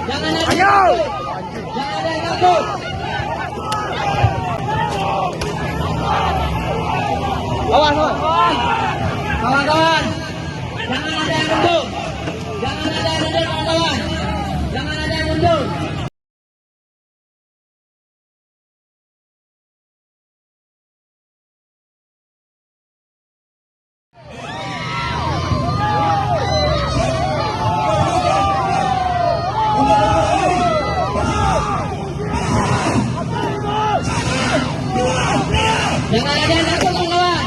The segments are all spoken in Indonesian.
Jangan ada Ayo. jangan ada yang takut. Awas, awas. Kawan-kawan, jangan ada yang mundur. Jangan ada yang mundur, kawan-kawan. Jangan ada yang mundur. Jangan ada yang takut, kawan-kawan.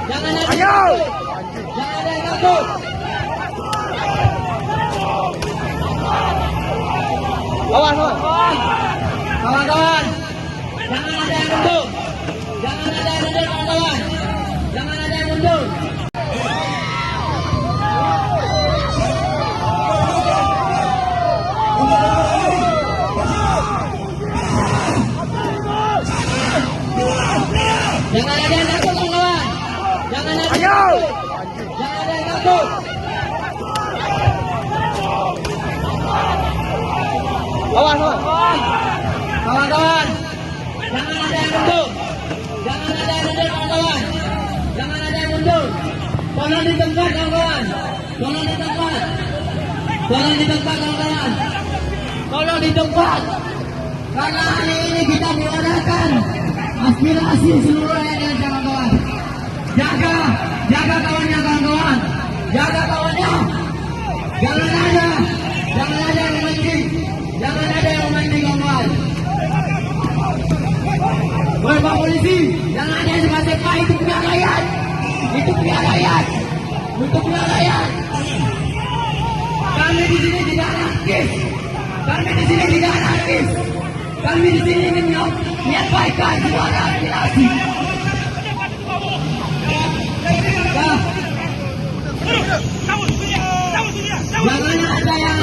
Jangan ada yang Ayo. takut. Jangan ada yang takut. Awas, awas. Kawan-kawan, jangan ada yang mundur. Jangan ada yang mundur, kawan-kawan. Jangan ada yang mundur. Jangan ada yang takut, kawan-kawan. Jangan ada yang Ayo. takut. Jangan ada yang takut. Awas, awas. Kawan-kawan, jangan ada yang mundur. Jangan ada yang mundur, kawan-kawan. Jangan ada yang mundur. Tolong di tempat, kawan-kawan. Tolong di tempat. Tolong di tempat, kawan-kawan. Tolong di tempat. Karena hari ini kita menyuarakan aspirasi seluruh rakyat, kawan-kawan. Jaga kawannya, kawan-kawan. Jaga kawannya. Jangan ada yang memancing. Jangan ada yang memancing, kawan-kawan. Woi Pak Polisi, jangan ada yang sepak-sepak, itu punya rakyat. Itu punya rakyat. Untuk punya rakyat. Kami di sini tidak anarkis. Kami di sini tidak anarkis. Kami di sini ingin menyampaikan suara aspirasi. Jangan ada yang